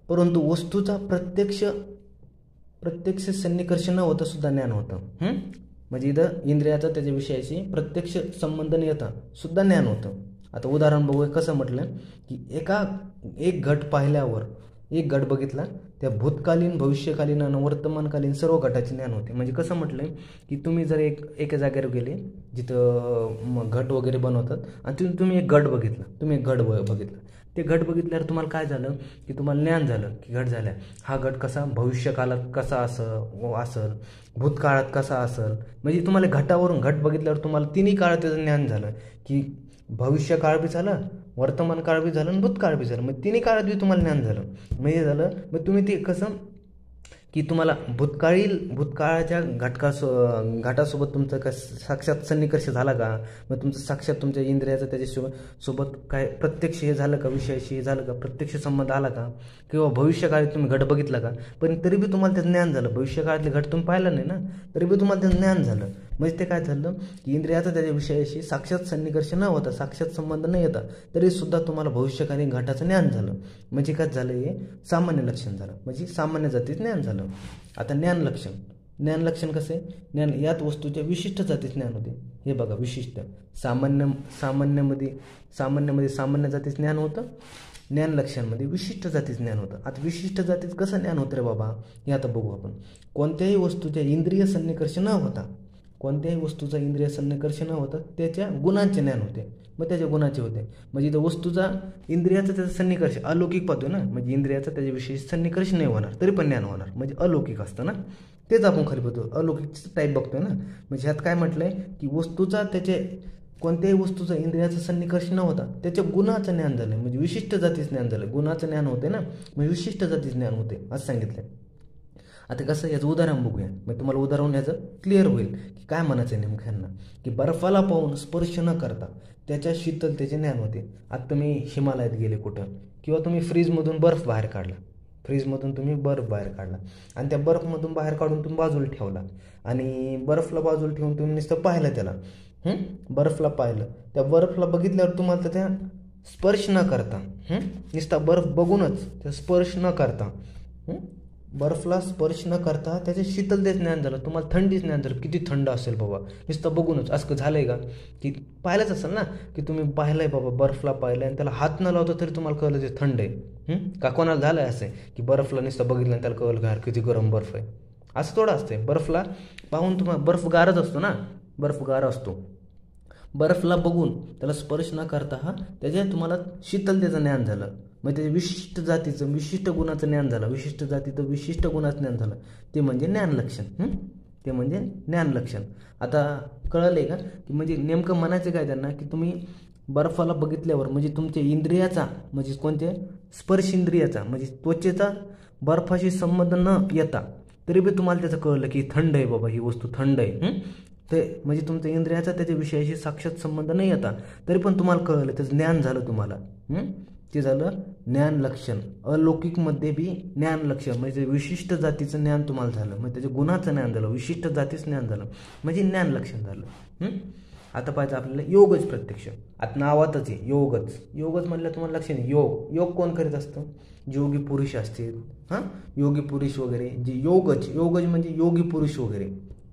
परंतु वस्तूचा प्रत्यक्ष सन्निकर्ष न होता सुद्धा ज्ञान होतं. म्हणजे इथं इंद्रियाचा त्याच्या विषयाशी प्रत्यक्ष संबंध न येता सुद्धा ज्ञान होतं. आता उदाहरण बघूया. कसं म्हटलं की एक घट पाहिल्यावर, एक घट बघितला, त्या भूतकालीन, भविष्यकालीन आणि वर्तमानकालीन सर्व घटाचे ज्ञान होते. म्हणजे कसं म्हटलं की तुम्ही जर एका जागेवर गेले जिथं घट वगैरे बनवतात आणि तुम्ही एक घट बघितला, ते घट बघितल्यावर तुम्हाला काय झालं की तुम्हाला ज्ञान झालं की घट झाल्या, हा घट कसा भविष्यकाळात कसा असेल, भूतकाळात कसा असेल. म्हणजे तुम्हाला घटावरून घट बघितल्यावर तुम्हाला तिन्ही काळात त्याचं ज्ञान झालं की भविष्यकाळ बी झालं, वर्तमान काळ बी झालं आणि भूतकाळ बी झालं. मग तिन्ही काळात बी तुम्हाला ज्ञान झालं. मग हे झालं, मग तुम्ही ते कसं की तुम्हाला भूतकाळाच्या घाटासोबत तुमचं साक्षात सन्निकर्ष झाला का, मग तुमचं साक्षात तुमच्या इंद्रियाचं त्याच्यासोबत काय प्रत्यक्ष हे झालं का, विषयाशी हे झालं का, प्रत्यक्ष संबंध आला का, किंवा भविष्यकाळात तुम्ही घट बघितला का, पण तरी बी तुम्हाला त्याचं ज्ञान झालं. भविष्यकाळातले घट तुम्ही पाहिलं नाही ना, तरी बी तुम्हाला त्याचं ज्ञान झालं. म्हणजे ते काय झालं की इंद्रियाचा त्याच्या विषयाशी साक्षात सन्निकर्ष न होता, साक्षात संबंध न येता तरी सुद्धा तुम्हाला भविष्यकालीन घटाचं ज्ञान झालं. म्हणजे काय झालं, हे सामान्य लक्षण झालं, म्हणजे सामान्य जातीत ज्ञान झालं. आता ज्ञान लक्षण कसं आहे, ज्ञान यात वस्तूच्या विशिष्ट जातीत ज्ञान होते. हे बघा, विशिष्ट. सामान्यमध्ये सामान्य जातीत ज्ञान होतं, ज्ञान लक्षणमध्ये विशिष्ट जातीत ज्ञान होतं. आता विशिष्ट जातीत कसं ज्ञान होतं रे बाबा, हे आता बघू आपण. कोणत्याही वस्तूच्या इंद्रिय सन्निकर्ष न होता, त्याच्या गुणांचे ज्ञान होते. मग त्याच्या गुणाचे होते, म्हणजे इथं वस्तूचा इंद्रियाचा त्याचा सन्निकर्ष अलौकिक पाहतो ना, म्हणजे इंद्रियाचा त्याच्याविषयी सन्निकर्ष नाही होणार तरी पण ज्ञान होणार, म्हणजे अलौकिक असतं ना, तेच आपण खाली बघतो. अलौकिकचं टाईप बघतोय ना. म्हणजे ह्यात काय म्हटलंय की वस्तूचा कोणत्याही वस्तूचा इंद्रियाचा सन्निकर्ष न होता त्याच्या गुणाचं ज्ञान झालं, म्हणजे विशिष्ट जातीचं ज्ञान झालं. गुणाचं ज्ञान होते ना, म्हणजे विशिष्ट जातीचं ज्ञान होते असं सांगितलंय. आता कसं, याचं उदाहरण बघूया, मग तुम्हाला उदाहरण याचं क्लिअर होईल की काय म्हणायचं आहे नेमकं ह्यांना. की बर्फाला पाहून स्पर्श न करता त्याच्या शीतलतेचे ज्ञान होते. आता तुम्ही हिमालयात गेले कुठं, किंवा तुम्ही फ्रीजमधून बर्फ बाहेर काढला, आणि त्या बर्फमधून बाहेर काढून तुम्ही बाजूला ठेवला, आणि बर्फला बाजूला ठेवून तुम्ही नुसतं पाहिलं त्याला, बर्फला पाहिलं, त्या बर्फला बघितल्यावर तुम्हाला त्या स्पर्श न करता, नुसता बर्फ बघूनच त्या स्पर्श न करता बर्फला स्पर्श न करता त्याचे शीतलतेच ज्ञान झालं. तुम्हाला थंडीच ज्ञान झालं, किती थंड असेल बाबा नुसतं बघूनच. असं झालंय का की पाहिलंच असेल ना की तुम्ही पाहिलंय बाबा बर्फला पाहिलंय आणि त्याला हात न लावता तरी तुम्हाला कळलं ते थंड आहे. का कोणाला झालंय असं की बर्फला नुसतं बघितलं आणि त्याला कळलं का किती गरम बर्फ आहे. असं थोडं असतंय. बर्फला पाहून तुम्हाला बर्फ गारच असतो ना, बर्फ गार असतो. बर्फला बघून त्याला स्पर्श न करता त्याच्या तुम्हाला शीतलतेचं ज्ञान झालं. मग त्याच्या विशिष्ट जातीचं विशिष्ट गुणाचं ज्ञान झालं. विशिष्ट जातीचं विशिष्ट गुणाचं ज्ञान झालं. ते म्हणजे ज्ञानलक्षण. ते म्हणजे ज्ञानलक्षण. आता कळलं का की म्हणजे नेमकं म्हणायचं काय त्यांना की तुम्ही बर्फाला बघितल्यावर म्हणजे तुमच्या इंद्रियाचा म्हणजे कोणत्या स्पर्श इंद्रियाचा म्हणजे त्वचेचा बर्फाशी संबंध न येता तरी बी तुम्हाला त्याचं कळलं की थंड आहे बाबा, ही वस्तू थंड आहे. ते म्हणजे तुमच्या इंद्रियाचा त्याच्या विषयाशी साक्षात संबंध नाही येता तरी पण तुम्हाला कळलं, त्याचं ज्ञान झालं तुम्हाला. ते झालं ज्ञानलक्षण. अलौकिकमध्ये बी ज्ञानलक्षण म्हणजे विशिष्ट जातीचं ज्ञान तुम्हाला झालं. म्हणजे त्याच्या गुणाचं ज्ञान झालं, विशिष्ट जातीचं ज्ञान झालं म्हणजे ज्ञानलक्षण झालं. आता पाहिजे आपल्याला योगच प्रत्यक्ष. आता नावातच आहे योगच. योगच म्हणलं तुम्हाला लक्षात नाही. योग कोण करीत असतं? योगी पुरुष असतील. योगी पुरुष वगैरे जे योगच म्हणजे योगी पुरुष वगैरे,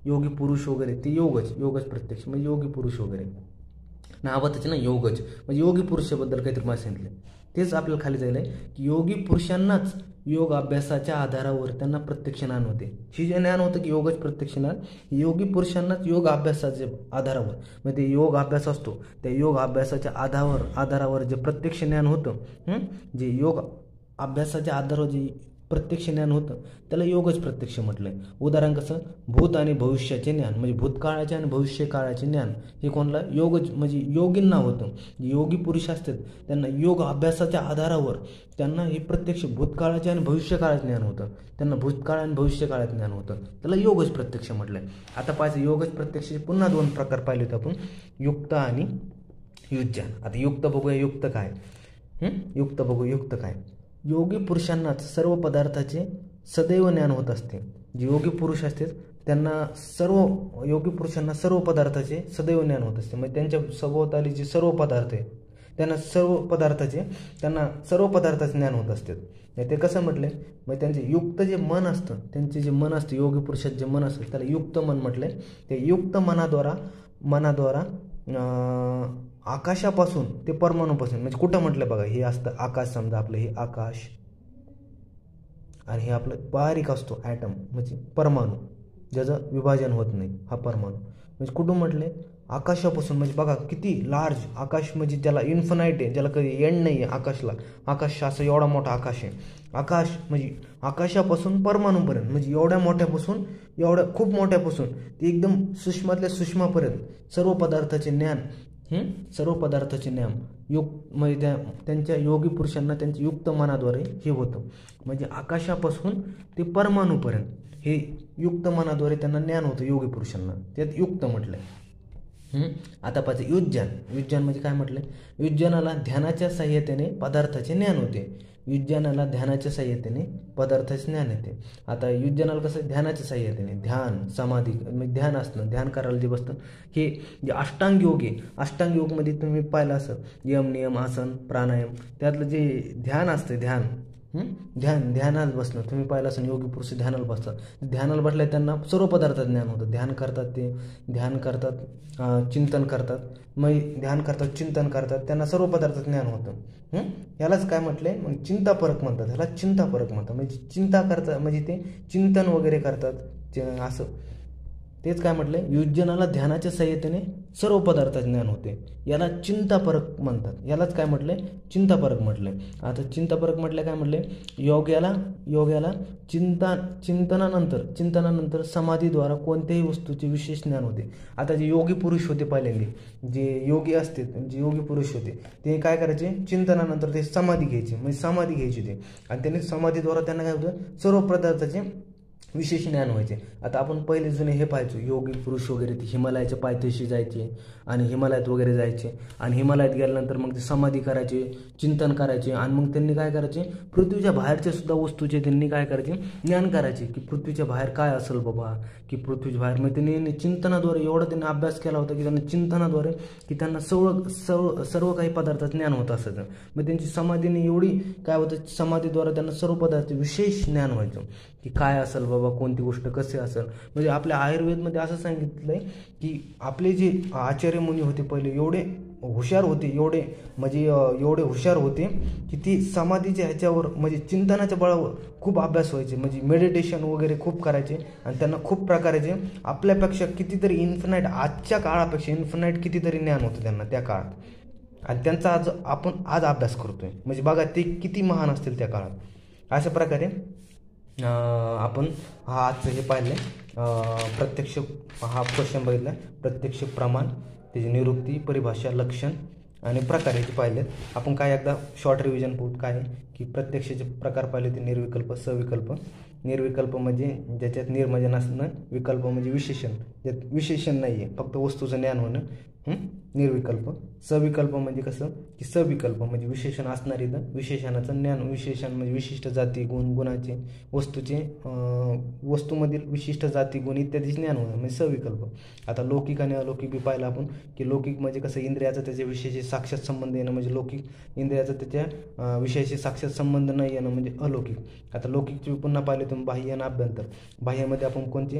योगी पुरुष वगैरे ते योगच प्रत्यक्ष म्हणजे योगी पुरुष वगैरे. नावातच ना योगच म्हणजे योगी पुरुषाबद्दल काहीतरी मला सांगितलं. तेच आपल्याला खाली जायला आहे की योगी पुरुषांनाच योग अभ्यासाच्या आधारावर त्यांना प्रत्यक्ष ज्ञान होते. हे जे ज्ञान होतं की योगच प्रत्यक्ष ज्ञान योगी पुरुषांनाच योग अभ्यासाच्या आधारावर म्हणजे ते योग अभ्यास असतो त्या योग अभ्यासाच्या आधारावर जे प्रत्यक्ष ज्ञान होतं, जे योग अभ्यासाच्या आधारावर जे प्रत्यक्ष ज्ञान होतं त्याला योगच प्रत्यक्ष म्हटलंय. उदाहरण कसं भूत आणि भविष्याचे ज्ञान म्हणजे भूतकाळाचे आणि भविष्यकाळाचे ज्ञान हे कोणाला योगच म्हणजे योगींना होतं. जे योगी पुरुष असतात त्यांना योग अभ्यासाच्या आधारावर त्यांना हे प्रत्यक्ष भूतकाळाचे आणि भविष्यकाळात ज्ञान होतं. त्यांना भूतकाळ आणि भविष्यकाळात ज्ञान होतं त्याला योगच प्रत्यक्ष म्हटलंय. आता पाहिजे योगच प्रत्यक्षाचे पुन्हा दोन प्रकार पाहिले होते आपण, युक्त आणि युज्जान. आता युक्त बघूया युक्त काय. युक्त बघू युक्त काय. योगी पुरुषांनाच सर्व पदार्थाचे सदैव ज्ञान होत असते. जे योगी पुरुष असतात त्यांना योगी पुरुषांना सर्व पदार्थाचे सदैव ज्ञान होत असते. म्हणजे त्यांच्या सभोवताली जे सर्व पदार्थ आहे त्यांना सर्व पदार्थाचे ज्ञान होत असतात. ते कसं म्हटलंय म्हणजे त्यांचे युक्त जे मन असतं त्यांचे जे मन असतं योगी पुरुषात जे मन असतं त्याला युक्त मन म्हटलंय. ते युक्त मनाद्वारा आकाशापासून ते परमाणूपासून म्हणजे कुठं म्हटलं बघा, हे असतं आकाश. समजा आपलं हे आकाश आणि हे आपलं बारीक असतो ॲटम म्हणजे परमाणू ज्याचं विभाजन होत नाही हा परमाणू. म्हणजे कुठून म्हटले आकाशापासून म्हणजे बघा किती लार्ज आकाश म्हणजे ज्याला इन्फिनाईट आहे, ज्याला कधी एंड नाही आहे आकाशला. आकाश असं एवढा मोठा आकाश आहे. आकाश म्हणजे आकाशापासून परमाणूपर्यंत म्हणजे एवढ्या मोठ्यापासून खूप मोठ्यापासून ते एकदम सूक्ष्मातल्या सूक्ष्मापर्यंत सर्व पदार्थाचे ज्ञान म्हणजे त्यांच्या योगी पुरुषांना त्यांच्या युक्त मनाद्वारे हे होतं. म्हणजे आकाशापासून ते परमाणूपर्यंत हे युक्त मनाद्वारे त्यांना ज्ञान होतं योगी पुरुषांना. त्यात युक्त म्हटलंय. आता पाहिजे युज्जान म्हणजे काय म्हटलंय. युज्जानाला ध्यानाच्या साह्यतेने पदार्थाचे ज्ञान होते. युज्जानाला ध्यानाच्या साह्यतेने पदार्थाचे ज्ञान येते. आता युज्जानाला कसं ध्यानाच्या साह्यतेने ध्यान समाधी म्हणजे ध्यान असणं, ध्यान करायला जे बसतं हे जे अष्टांग योग आहे. अष्टांग योगमध्ये तुम्ही पाहिलं असं यम नियम आसन प्राणायाम त्यातलं जे ध्यान असतं ध्यानाला बसणं तुम्ही पाहिलं असं योगी पुरुष ध्यानाला बसतात. ध्यानाला बसल्या त्यांना सर्व पदार्थात ज्ञान होतं. ध्यान करतात चिंतन करतात. मग ध्यान करतात चिंतन करतात त्यांना सर्व पदार्थात ज्ञान होतं. यालाच काय म्हटलंय मग चिंतापरक म्हणतात. ह्याला चिंतापरक म्हणतात म्हणजे चिंता करतात म्हणजे ते चिंतन वगैरे करतात असं. तेच काय म्हटलंय युज्जनाला ध्यानाच्या साह्यतेने सर्व पदार्थात ज्ञान होते. याला चिंतापरक म्हणतात. यालाच काय म्हटलंय चिंतापरक म्हटलंय. आता चिंतापरक म्हटलं काय म्हटलंय योग्याला चिंतनानंतर समाधीद्वारा कोणत्याही वस्तूचे विशेष ज्ञान होते. आता जे योगी पुरुष होते पहिल्यांदा जे योगी असते जे योगी पुरुष होते ते काय करायचे चिंतनानंतर ते समाधी घ्यायचे म्हणजे समाधी घ्यायची ते आणि त्यांनी समाधीद्वारा त्यांना काय होतं सर्व पदार्थाचे विशेष ज्ञान व्हायचे. आता आपण पहिले जुने हे पाहायचो, योगी पुरुष वगैरे ते हिमालयाच्या पायथ्याशी जायचे आणि हिमालयात वगैरे जायचे आणि हिमालयात गेल्यानंतर मग ते समाधी करायचे, चिंतन करायचे आणि मग त्यांनी काय करायचे, पृथ्वीच्या बाहेरच्या सुद्धा वस्तूचे त्यांनी काय करायचे, ज्ञान करायचे की पृथ्वीच्या बाहेर काय असेल बाबा, की पृथ्वीच्या बाहेर. मग त्यांनी चिंतनाद्वारे एवढा त्यांनी अभ्यास केला होता की त्यांना चिंतनाद्वारे की त्यांना सर्व काही पदार्थाचं ज्ञान होत असायचं. मग त्यांची समाधीने एवढी काय होतं, समाधीद्वारे त्यांना सर्व पदार्थ विशेष ज्ञान व्हायचं की काय असेल बाबा, कोणती गोष्ट कसे असेल. म्हणजे आपल्या आयुर्वेदमध्ये असं सांगितलंय की आपले जे आचार्य मुनी होते पहिले एवढे हुशार होते, एवढे हुशार होते की ती समाधीच्या ह्याच्यावर म्हणजे चिंतनाच्या बळावर खूप अभ्यास व्हायचे, म्हणजे मेडिटेशन वगैरे खूप करायचे आणि त्यांना खूप प्रकाराचे आपल्यापेक्षा कितीतरी इन्फिनाईट, आजच्या काळापेक्षा इन्फिनाईट कितीतरी ज्ञान होतं त्यांना त्या काळात. आणि त्यांचा आपण आज अभ्यास करतोय, म्हणजे बघा ते किती महान असतील त्या काळात. अशा प्रकारे आपण हा आजचं हे पाहिलं आहे, प्रत्यक्ष हा क्वेश्चन बघितला, प्रत्यक्ष प्रमाण, त्याची निरुक्ती, परिभाषा, लक्षण आणि प्रकार याचे पाहिले. आपण काय एकदा शॉर्ट रिव्हिजन पाहू. काय आहे की प्रत्यक्षाचे प्रकार पाहिले ते निर्विकल्प, सविकल्प. निर्विकल्प म्हणजे ज्याच्यात निर्मजन असणं, विकल्प म्हणजे विशेषण, ज्यात विशेषण नाही आहे, फक्त वस्तूचं ज्ञान होणं, निर्विकल्प. सविकल्प म्हणजे कसं की सविकल्प म्हणजे विशेषण असणारी तर विशेषणाचं ज्ञान, विशेषण म्हणजे विशिष्ट जाती गुण, गुणाचे, वस्तूमधील विशिष्ट जाती गुण इत्यादी ज्ञान होणं म्हणजे सविकल्प. आता लौकिक आणि अलौकिक बी पाहिलं आपण की लौकिक म्हणजे कसं इंद्रियाचा त्याच्या विषयाशी साक्षात संबंध येणं म्हणजे लौकिक, इंद्रियाचा त्याच्या विषयाशी साक्षात संबंध नाही येणं म्हणजे अलौकिक. आता लौकिकचे पुन्हा पाहिले तुम्ही बाह्य आणि आभ्यंतर. बाह्यामध्ये आपण कोणते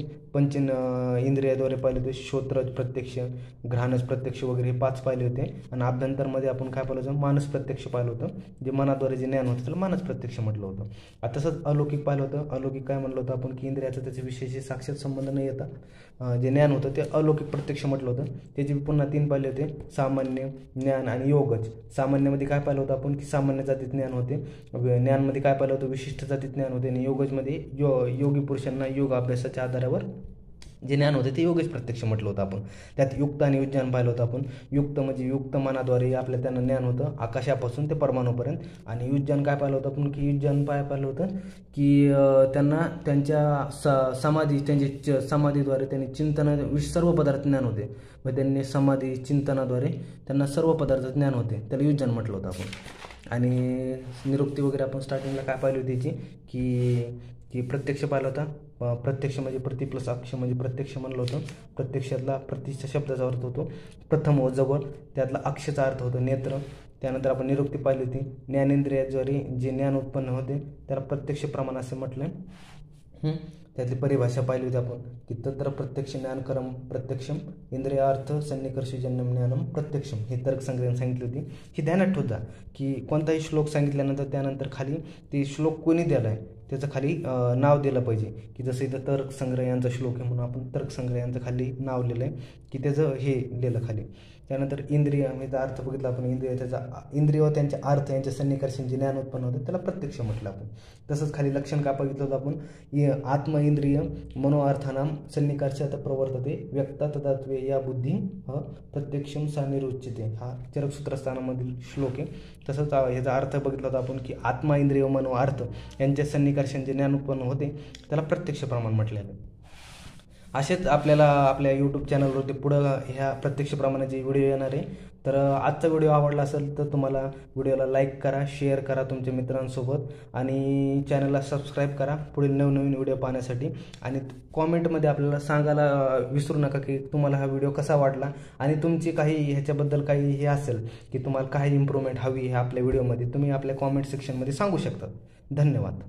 इंद्रियाद्वारे पाहिले होते, श्रोत्रज प्रत्यक्ष, घ्राणज प्रत्यक्ष वगैरे हे 5 पाहिले होते. आणि आभ्यंतरमध्ये आपण काय पाहिलं होतं, मानस प्रत्यक्ष पाहिलं होतं, जे मनाद्वारे जे ज्ञान होतं त्याला मानस प्रत्यक्ष म्हटलं होतं. आता तसंच अलौकिक पाहिलं होतं. अलौकिक काय म्हणलं होतं आपण की इंद्रियाचा त्याच्या विषयाशी साक्षात संबंध न येता जे ज्ञान होतं ते अलौकिक प्रत्यक्ष म्हटलं होतं. त्याचे पुन्हा 3 पाहिले होते, सामान्य, ज्ञान आणि योगज. सामान्यमध्ये काय पाहिलं होतं आपण की सामान्य जातीत ज्ञान होते, ज्ञानमध्ये काय पाहिलं होतं, विशिष्ट जातीत ज्ञान होते, आणि योगजमध्ये योगी पुरुषांना योग अभ्यासाच्या आधारावर जे ज्ञान होते ते योगच प्रत्यक्ष म्हटलं होतं आपण. त्यात युक्त आणि युज्ञान पाहिलं होतं आपण. युक्त म्हणजे युक्त मनाद्वारे आपल्या त्यांना ज्ञान होतं आकाशापासून ते परमाणूपर्यंत. आणि युज्ञान काय पाहिलं होतं आपण की युज्ञान पाहिलं होतं की त्यांना त्यांच्या त्यांच्या समाधीद्वारे त्यांनी सर्व पदार्थ ज्ञान होते. मग त्यांनी समाधी चिंतनाद्वारे त्यांना सर्व पदार्थ ज्ञान होते, त्याला युज्ञान म्हटलं होतं आपण. आणि निरुक्ती वगैरे आपण स्टार्टिंगला काय पाहिली होती त्याची की प्रत्यक्ष पाहिलं होता. प्रत्यक्ष म्हणजे प्रति प्लस अक्ष म्हणजे प्रत्यक्ष म्हणलं होतं. प्रत्यक्षातला प्रतिच्या शब्दाचा अर्थ होतो प्रथम व जवळ, त्यातला अक्षचा अर्थ होतो नेत्र. त्यानंतर आपण निरुक्ती पाहिली होती, ज्ञानेंद्रियाद्वारे जे ज्ञान उत्पन्न होते त्याला प्रत्यक्ष प्रमाण असं म्हटलं. त्यातली परिभाषा पाहिली होती आपण की तत्र प्रत्यक्ष ज्ञानकरम प्रत्यक्षम इंद्रिय अर्थ सन्निकर्षजन्यम ज्ञानम प्रत्यक्षम, हे तर्कसंग्रह सांगितली होती. ही ध्यानात ठेवता की कोणताही श्लोक सांगितल्यानंतर त्यानंतर खाली ते श्लोक कोणी दिला आहे त्याचं खाली नाव दिलं पाहिजे. की जसं इथं तर्कसंग्रह यांचा श्लोक आहे म्हणून आपण तर्कसंग्रह यांचं खाली नाव लिहिलं आहे की त्याचं हे लिहिलं खाली. त्यानंतर इंद्रिय याचा अर्थ बघितला आपण, इंद्रिय व त्यांचे अर्थ यांच्या सन्निकर्षण जे ज्ञान उत्पन्न होतं त्याला प्रत्यक्ष म्हटलं आपण. तसंच खाली लक्षण काय बघितलं होतं आपण, आत्म इंद्रिय मनोअर्थानाम सन्निकर्षात प्रवर्तते व्यक्ता तदात्वे या बुद्धी प्रत्यक्षम सा निरुच्यते, हा चरकसूत्रस्थानामधील श्लोक आहे. तसंच ह्याचा अर्थ बघितला होता आपण की आत्मा इंद्रिय मनो अर्थ यांच्या सन्निकर्षण जे ज्ञान उत्पन्न होते त्याला प्रत्यक्ष प्रमाण म्हटलेलं आहे. असेच आपल्याला आपल्या यूट्यूब चॅनलवरती पुढं ह्या प्रत्यक्ष प्रमाणाचे व्हिडिओ येणार आहे. तर आजचा व्हिडिओ आवडला असेल तर तुम्हाला व्हिडिओला लाईक करा, शेअर करा तुमच्या मित्रांसोबत आणि चॅनलला सबस्क्राईब करा पुढील नवनवीन व्हिडिओ पाहण्यासाठी. आणि कॉमेंटमध्ये आपल्याला सांगायला विसरू नका की तुम्हाला हा व्हिडिओ कसा वाटला आणि तुमची काही ह्याच्याबद्दल काही हे असेल की तुम्हाला काही इम्प्रूव्हमेंट हवी आहे आपल्या व्हिडिओमध्ये, तुम्ही आपल्या कॉमेंट सेक्शनमध्ये सांगू शकता. धन्यवाद.